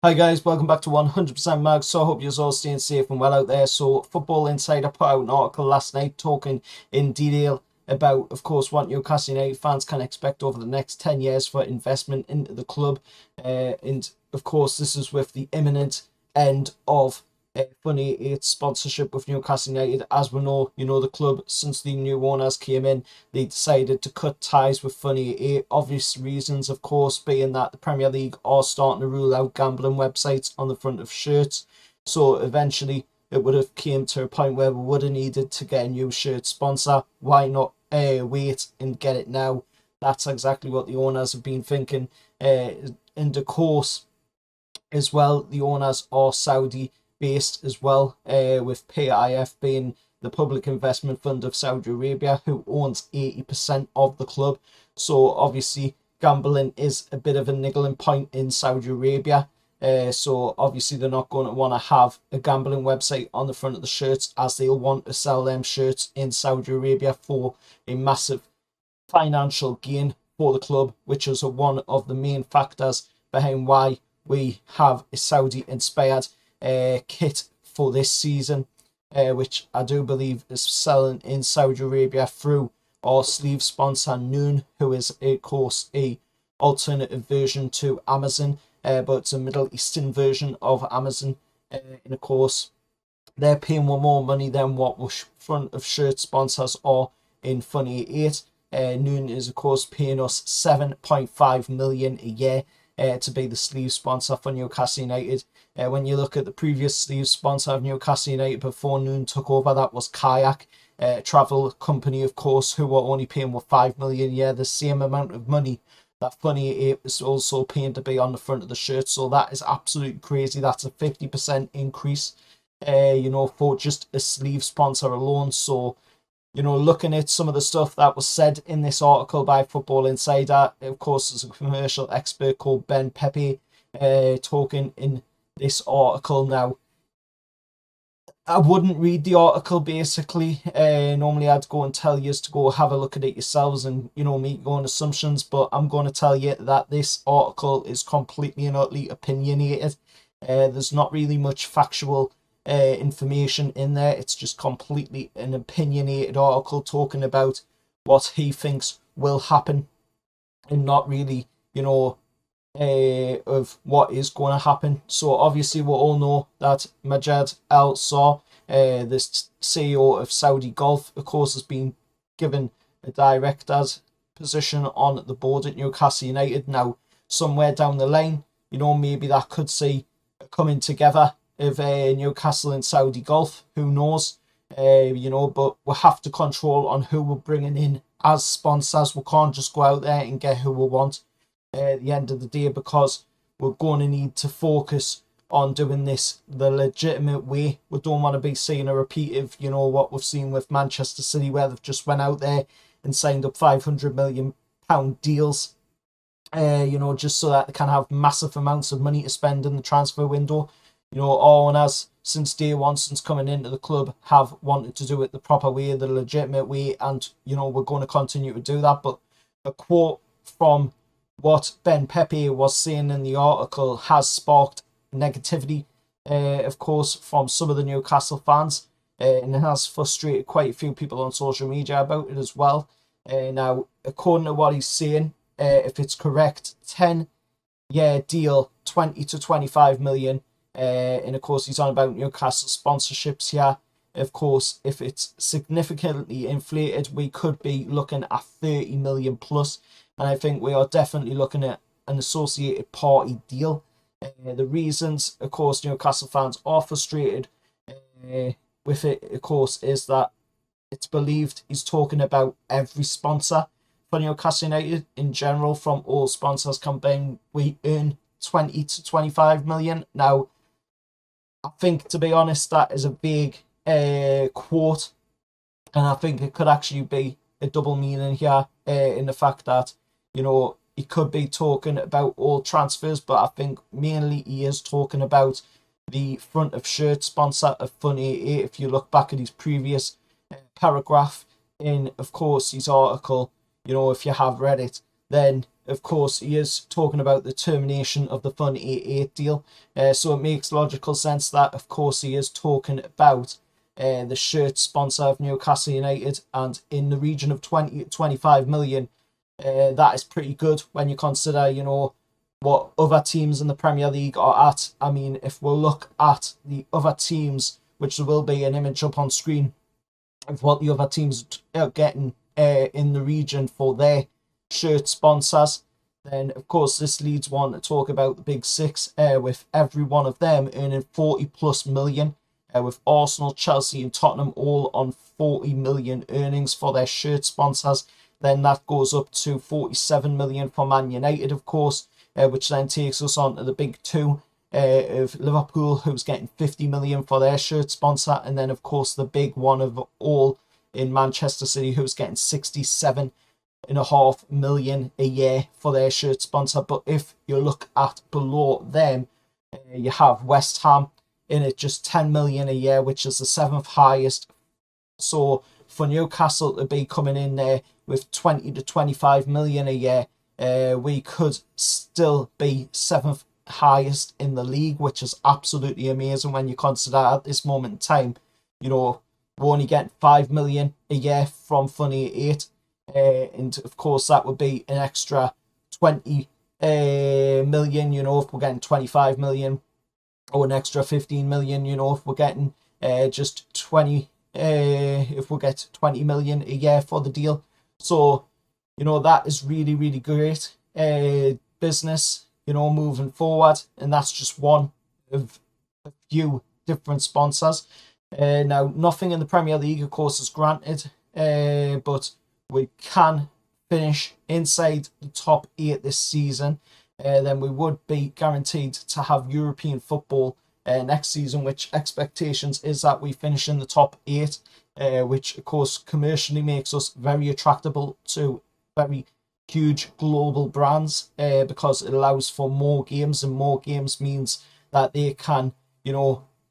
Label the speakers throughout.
Speaker 1: Hi guys, welcome back to 100% Mag. So I hope you're all staying safe and well out there. So Football Insider put out an article last night talking in detail about, of course, what Newcastle United fans can expect over the next 10 years for investment into the club. And of course, this is with the imminent end of Funny Eight sponsorship with Newcastle United. As we know, the club, since the new owners came in, they decided to cut ties with Funny Eight. Obvious reasons, of course, being that the Premier League are starting to rule out gambling websites on the front of shirts. So eventually, it would have came to a point where we would have needed to get a new shirt sponsor. Why not wait and get it now? That's exactly what the owners have been thinking. And of course, as well, the owners are Saudi based as well, with PIF being the public investment fund of Saudi Arabia, who owns 80% of the club. So obviously, gambling is a bit of a niggling point in Saudi Arabia. So obviously, they're not going to want to have a gambling website on the front of the shirts, as they'll want to sell them shirts in Saudi Arabia for a massive financial gain for the club, which is one of the main factors behind why we have a Saudi inspired kit for this season, which I do believe is selling in Saudi Arabia through our sleeve sponsor Noon, who is of course a alternative version to Amazon, but it's a Middle Eastern version of Amazon, and of course they're paying more money than what front of shirt sponsors are in Funny 8. Noon is of course paying us 7.5 million a year to be the sleeve sponsor for Newcastle United. When you look at the previous sleeve sponsor of Newcastle United before Noon took over, that was Kayak, travel company, of course, who were only paying 5 million a year, the same amount of money that Funny 8 is also paying to be on the front of the shirt. So that is absolutely crazy. That's a 50% increase, for just a sleeve sponsor alone. So, looking at some of the stuff that was said in this article by Football Insider, of course, there's a commercial expert called Ben Pepe talking in this article. Now, I wouldn't read the article basically. Normally, I'd go and tell you to go have a look at it yourselves and, make your own assumptions, but I'm going to tell you that this article is completely and utterly opinionated. There's not really much factual information in there. It's just completely an opinionated article talking about what he thinks will happen, and not really, of what is going to happen. So obviously we all know that Majid Al Saw, the CEO of Saudi Golf, of course, has been given a director's position on the board at Newcastle United. Now, somewhere down the line, maybe that could see a coming together of Newcastle and Saudi Golf. Who knows? But we have to control on who we're bringing in as sponsors. We can't just go out there and get who we want at the end of the day, because we're going to need to focus on doing this the legitimate way. We don't want to be seeing a repeat of, what we've seen with Manchester City, where they've just went out there and signed up £500 million deals, just so that they can have massive amounts of money to spend in the transfer window. Our owners, since day one, since coming into the club, have wanted to do it the proper way, the legitimate way, and, we're going to continue to do that. But a quote from what Ben Pepe was saying in the article has sparked negativity, of course, from some of the Newcastle fans, and it has frustrated quite a few people on social media about it as well. Now, according to what he's saying, if it's correct, 10-year deal, 20 to 25 million, and of course he's on about Newcastle sponsorships here. Of course, if it's significantly inflated, we could be looking at 30 million plus. And I think we are definitely looking at an associated party deal. The reasons, of course, Newcastle fans are frustrated with it, of course, is that it's believed he's talking about every sponsor for Newcastle United in general. From all sponsors combined, we earn 20 to 25 million. Now, I think, to be honest, that is a big quote, and I think it could actually be a double meaning here, in the fact that, he could be talking about all transfers, but I think mainly he is talking about the front of shirt sponsor of Funny 8. If you look back at his previous paragraph in, of course, his article, if you have read it, then of course he is talking about the termination of the Fun 88 deal. So it makes logical sense that of course he is talking about the shirt sponsor of Newcastle United, and in the region of 20 to 25 million. That is pretty good when you consider, what other teams in the Premier League are at. I mean, if we look at the other teams, which there will be an image up on screen of what the other teams are getting in the region for their shirt sponsors, then of course this leads one to talk about the big six, with every one of them earning 40 plus million, with Arsenal, Chelsea and Tottenham all on 40 million earnings for their shirt sponsors. Then that goes up to 47 million for Man United, of course, which then takes us on to the big two of Liverpool, who's getting 50 million for their shirt sponsor. And then, of course, the big one of all in Manchester City, who's getting 67.5 million a year for their shirt sponsor. But if you look at below them, you have West Ham in it just 10 million a year, which is the seventh highest. So for Newcastle to be coming in there with 20 to 25 million a year, we could still be seventh highest in the league, which is absolutely amazing when you consider at this moment in time, we're only getting 5 million a year from Fun 88, and of course that would be an extra 20 million, if we're getting 25 million, or an extra 15 million, if we're getting just 20, if we get 20 million a year for the deal. So that is really, really great business, moving forward. And that's just one of a few different sponsors. Now, nothing in the Premier League, of course, is granted, but we can finish inside the top 8 this season. Then we would be guaranteed to have European football next season, which expectations is that we finish in the top 8, which, of course, commercially makes us very attractable to very huge global brands, because it allows for more games, and more games means that they can,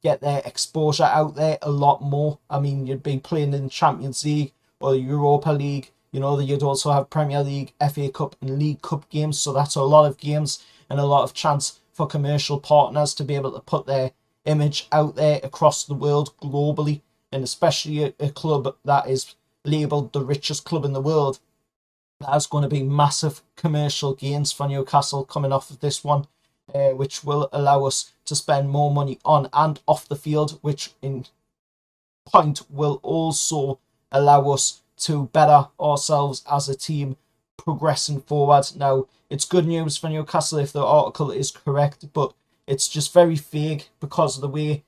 Speaker 1: get their exposure out there a lot more. I mean, you'd be playing in the Champions League or Europa League, you'd also have Premier League, FA Cup and League Cup games. So that's a lot of games and a lot of chance for commercial partners to be able to put their image out there across the world globally, and especially a club that is labelled the richest club in the world. That's going to be massive commercial gains for Newcastle coming off of this one, which will allow us to spend more money on and off the field, which in point will also allow us to better ourselves as a team progressing forward. Now, it's good news for Newcastle if the article is correct, but it's just very vague because of the way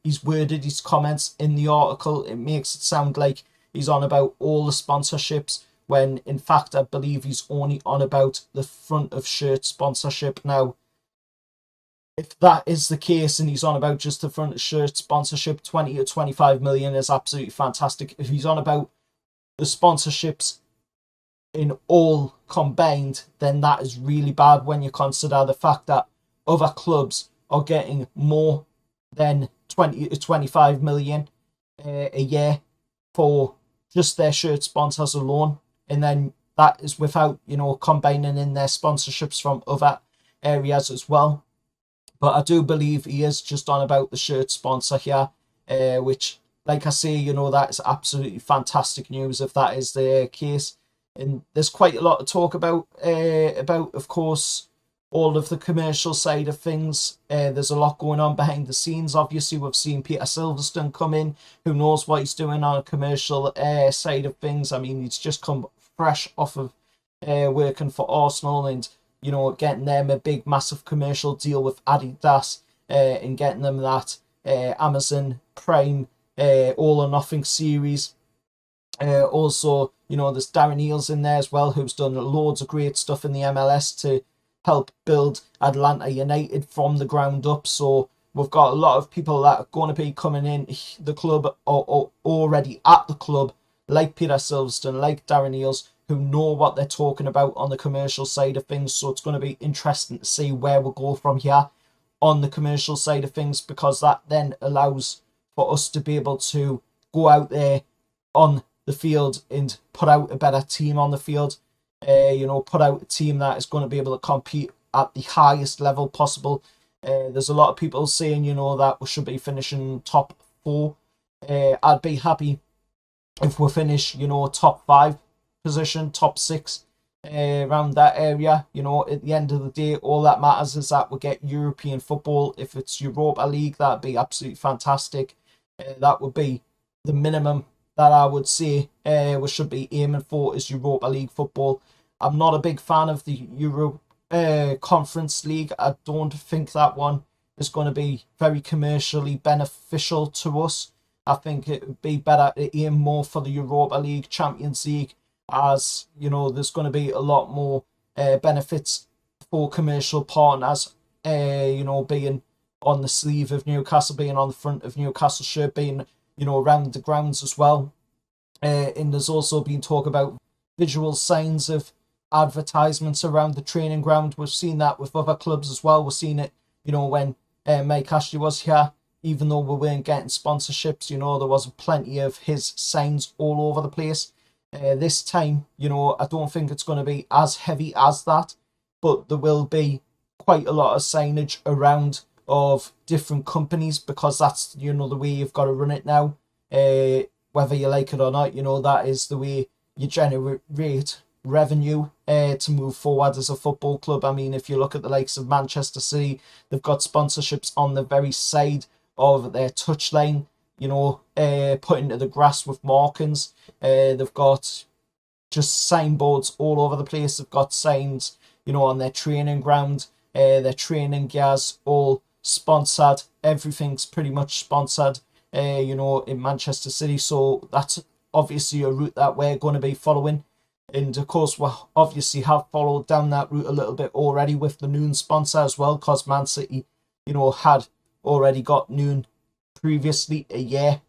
Speaker 1: he's worded his comments in the article. It makes it sound like he's on about all the sponsorships, when in fact I believe he's only on about the front of shirt sponsorship. Now, if that is the case and he's on about just the front of shirt sponsorship, 20 to 25 million is absolutely fantastic. If he's on about the sponsorships in all combined, then that is really bad when you consider the fact that other clubs are getting more than 20 to 25 million a year for just their shirt sponsors alone. And then that is without, combining in their sponsorships from other areas as well. But I do believe he is just on about the shirt sponsor here, which, like I say, that is absolutely fantastic news if that is the case. And there's quite a lot to talk about, of course, all of the commercial side of things. There's a lot going on behind the scenes. Obviously, we've seen Peter Silverstone come in. Who knows what he's doing on a commercial side of things. I mean, he's just come fresh off of working for Arsenal and, getting them a big, massive commercial deal with Adidas, and getting them that Amazon Prime All or Nothing series. Also, there's Darren Eales in there as well, who's done loads of great stuff in the MLS to help build Atlanta United from the ground up. So we've got a lot of people that are going to be coming in the club or already at the club, like Peter Silverstone, like Darren Eales, who know what they're talking about on the commercial side of things. So it's going to be interesting to see where we'll go from here on the commercial side of things, because that then allows for us to be able to go out there on the field and put out a better team on the field. you know, put out a team that is going to be able to compete at the highest level possible. There's a lot of people saying, you know, that we should be finishing top 4. I'd be happy if we finish, you know, top 5 position, top 6, around that area. You know, at the end of the day, all that matters is that we get European football. If it's Europa League, that'd be absolutely fantastic. That would be the minimum that I would say we should be aiming for, is Europa League football. I'm not a big fan of the Euro Conference League. I don't think that one is going to be very commercially beneficial to us. I think it would be better to aim more for the Europa League, Champions League, as you know, there's going to be a lot more benefits for commercial partners. You know, being on the sleeve of Newcastle, being on the front of Newcastle shirt, being, you know, around the grounds as well. And there's also been talk about visual signs of advertisements around the training ground. We've seen that with other clubs as well. We've seen it, you know, when Mike Ashley was here. Even though we weren't getting sponsorships, you know, there was plenty of his signs all over the place. This time, you know, I don't think it's going to be as heavy as that, but there will be quite a lot of signage around of different companies, because that's, you know, the way you've got to run it now. Whether you like it or not, you know, that is the way you generate revenue to move forward as a football club. I mean, if you look at the likes of Manchester City, they've got sponsorships on the very side of their touchline, you know, put into the grass with markings. They've got just signboards all over the place. They've got signs, you know, on their training ground, their training gears, all sponsored. Everything's pretty much sponsored, you know, in Manchester City. So that's obviously a route that we're going to be following. And of course, we obviously have followed down that route a little bit already with the Noon sponsor as well, because Man City, you know, had already got Noon previously a year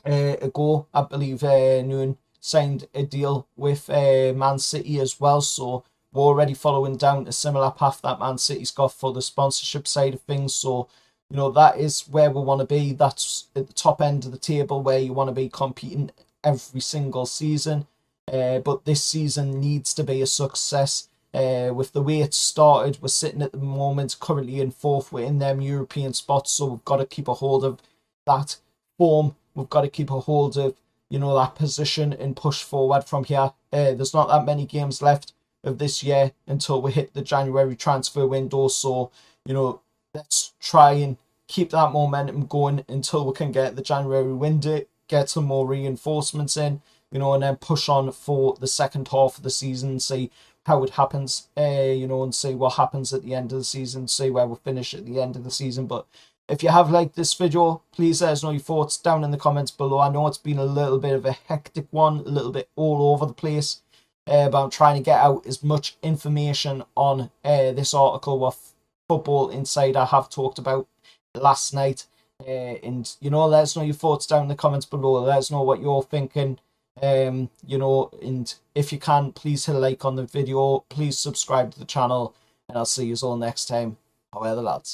Speaker 1: ago. I believe Noon signed a deal with Man City as well, so we're already following down a similar path that Man City's got for the sponsorship side of things. So, you know, that is where we want to be. That's at the top end of the table where you want to be competing every single season. But this season needs to be a success. With the way it started, we're sitting at the moment currently in 4th. We're in them European spots, so we've got to keep a hold of that form. We've got to keep a hold of, you know, that position and push forward from here. There's not that many games left of this year until we hit the January transfer window, so, you know, let's try and keep that momentum going until we can get the January window, get some more reinforcements in, you know, and then push on for the second half of the season, see how it happens, you know, and see what happens at the end of the season, see where we finish at the end of the season. But if you have liked this video, please let us know your thoughts down in the comments below. I know it's been a little bit of a hectic one, a little bit all over the place, but I'm trying to get out as much information on this article with Football Insider have talked about last night. And, you know, let us know your thoughts down in the comments below. Let us know what you're thinking. You know, and if you can, please hit a like on the video, please subscribe to the channel, and I'll see you all next time. However, lads.